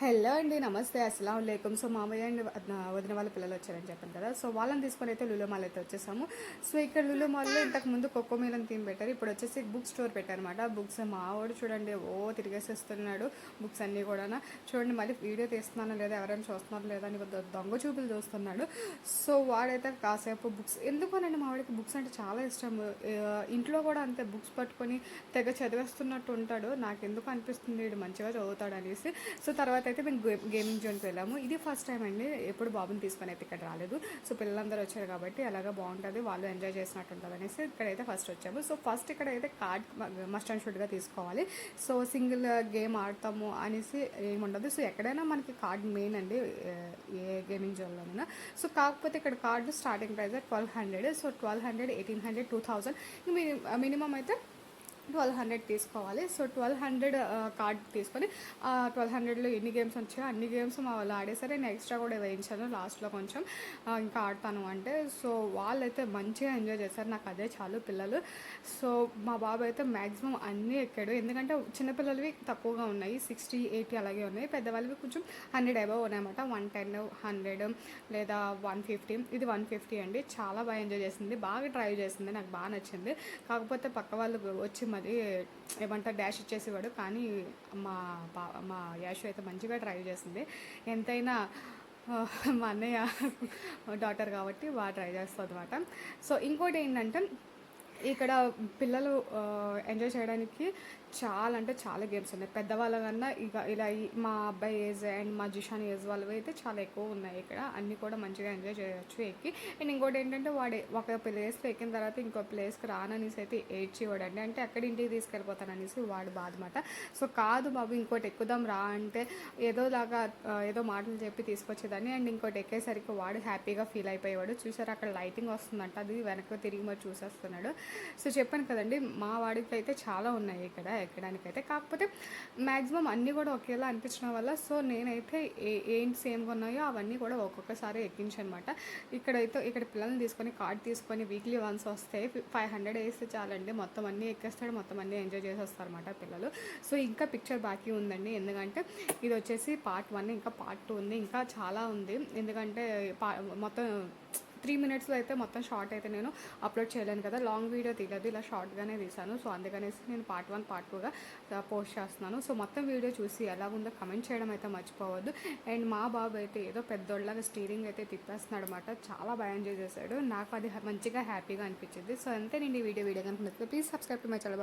Hello అండి, నమస్తే, అస్సలం వాలేకుమ్. సో మామయ్య అండ్ వదిన వాళ్ళ పిల్లలు వచ్చారని చెప్పాను కదా. సో వాళ్ళని తీసుకొని అయితే లులు మాల్ అయితే వచ్చేసాము. సో ఇక్కడ లులు మాల్లో ఇంతకుముందు కొక్కో మీలని థీమ్ పెట్టారు, ఇప్పుడు వచ్చేసి బుక్ స్టోర్ పెట్టారనమాట. బుక్స్ మావాడు చూడండి తిరిగేసేస్తున్నాడు బుక్స్ అన్నీ కూడా. చూడండి మళ్ళీ వీడియో తీస్తున్నాను లేదా ఎవరైనా చూస్తున్నారు లేదా అని దొంగ చూపులు చూస్తున్నాడు. సో వాడైతే కాసేపు బుక్స్ ఎందుకోనండి, మావాడికి బుక్స్ అంటే చాలా ఇష్టం. ఇంట్లో కూడా అంతే బుక్స్ పట్టుకొని తెగ చదివేస్తున్నట్టు ఉంటాడు. నాకు ఎందుకు అనిపిస్తుంది వీడు మంచిగా చదువుతాడు అనేసి. సో తర్వాత అయితే మేము గేమింగ్ జోన్కి వెళ్ళాము. ఇది ఫస్ట్ టైం అండి, ఎప్పుడు బాబుని తీసుకొని అయితే ఇక్కడ రాలేదు. సో పిల్లలందరూ వచ్చారు కాబట్టి అలాగా బాగుంటుంది, వాళ్ళు ఎంజాయ్ చేసినట్టు ఉంటుంది అనేసి ఇక్కడైతే ఫస్ట్ వచ్చాము. సో ఫస్ట్ ఇక్కడైతే కార్డ్ మస్ట్ అండ్ షుడ్గా తీసుకోవాలి. సో సింగిల్ గేమ్ ఆడతాము అనేసి ఏముండదు. సో ఎక్కడైనా మనకి కార్డ్ మెయిన్ అండి, ఏ గేమింగ్ జోన్లోనైనా. సో కాకపోతే ఇక్కడ card starting price 1200. So 1200, 1800, 2000 minimum అయితే 1200 తీసుకోవాలి. సో 1200 కార్డ్ తీసుకొని 1200లో ఎన్ని గేమ్స్ వచ్చాయో అన్ని గేమ్స్ మా వాళ్ళు ఆడేసరి. నేను ఎక్స్ట్రా కూడా వేయించాను లాస్ట్లో కొంచెం, ఇంకా ఆడతాను అంటే. సో వాళ్ళైతే మంచిగా ఎంజాయ్ చేశారు, నాకు అదే చాలు పిల్లలు. సో మా బాబు అయితే మ్యాక్సిమం అన్నీ ఎక్కాడు, ఎందుకంటే చిన్నపిల్లలవి తక్కువగా ఉన్నాయి, 60, 80 అలాగే ఉన్నాయి. పెద్దవాళ్ళవి కొంచెం 100 అబవ్ ఉన్నాయన్నమాట. 110, 100 లేదా 150. ఇది 150 అండి. చాలా బాగా ఎంజాయ్ చేసింది, బాగా డ్రైవ్ చేసింది, నాకు బాగా నచ్చింది. కాకపోతే పక్క వాళ్ళు వచ్చి మరి ఏమంటారు డాష్ ఇచ్చేసేవాడు, కానీ మా యాషు అయితే మంచిగా డ్రైవ్ చేసింది. ఎంతైనా మా అన్నయ్య డాటర్ కాబట్టి బాగా డ్రైవ్ చేస్తుంది అనమాట. సో ఇంకోటి ఏంటంటే ఇక్కడ పిల్లలు ఎంజాయ్ చేయడానికి చాలా అంటే చాలా గేమ్స్ ఉన్నాయి. పెద్దవాళ్ళ కన్నా ఇక ఇలా మా అబ్బాయి ఏజ్ అండ్ మా జిషాన్ ఏజ్ వాళ్ళవి అయితే చాలా ఎక్కువ ఉన్నాయి ఇక్కడ. అన్నీ కూడా మంచిగా ఎంజాయ్ చేయొచ్చు ఎక్కి. అండ్ ఇంకోటి ఏంటంటే వాడు ఒక ప్లేస్లో ఎక్కిన తర్వాత ఇంకో ప్లేస్కి రాననేసి అయితే ఏడ్చేవాడండి, అంటే అక్కడ ఇంటికి తీసుకెళ్ళిపోతాననేసి వాడు బాధ మాట. సో కాదు బాబు ఇంకోటి ఎక్కుదాం రా అంటే ఏదో మాటలు చెప్పి తీసుకొచ్చేదాన్ని. అండ్ ఇంకోటి ఎక్కేసరికి వాడు హ్యాపీగా ఫీల్ అయిపోయేవాడు. చూసారు అక్కడ లైటింగ్ వస్తుందంట, అది వెనక్కి తిరిగి మరి చూసేస్తున్నాడు. సో చెప్పాను కదండి, మా వాడికి అయితే చాలా ఉన్నాయి ఇక్కడ ఎక్కడానికైతే. కాకపోతే మ్యాక్సిమం అన్నీ కూడా ఒకేలా అనిపించడం వల్ల సో నేనైతే ఏంటి సేమ్గా ఉన్నాయో అవన్నీ కూడా ఒక్కొక్కసారి ఎక్కించనమాట. ఇక్కడ పిల్లల్ని తీసుకొని కార్డ్ తీసుకొని వీక్లీ వన్స్ వస్తే 500 వేస్తే చాలండి, మొత్తం అన్నీ ఎక్కేస్తాడు, మొత్తం అన్నీ ఎంజాయ్ చేసి వస్తారన్నమాట పిల్లలు. సో ఇంకా పిక్చర్ బాకీ ఉందండి, ఎందుకంటే ఇది వచ్చేసి పార్ట్ 1, ఇంకా పార్ట్ 2 ఉంది, ఇంకా చాలా ఉంది. ఎందుకంటే మొత్తం 3 minutesలో అయితే మొత్తం షార్ట్ అయితే నేను అప్లోడ్ చేయలేను కదా, లాంగ్ వీడియో తీయలేదు, ఇలా షార్ట్గానే తీసాను. సో అందుకనేసి నేను పార్ట్ 1, పార్ట్ 2గా పోస్ట్ చేస్తున్నాను. సో మొత్తం వీడియో చూసి ఎలా ఉందో కమెంట్ చేయడం అయితే మర్చిపోవద్దు. అండ్ మా బాబు అయితే ఏదో పెద్దోళ్ళగా స్టీరింగ్ అయితే తిప్పేస్తున్నాడు అనమాట, చాలా బాగా ఎంజాయ్ చేశాడు. నాకు అది మంచిగా హ్యాపీగా అనిపించింది. సో అంతే నేను ఈ వీడియో కనుక please subscribe to my channel.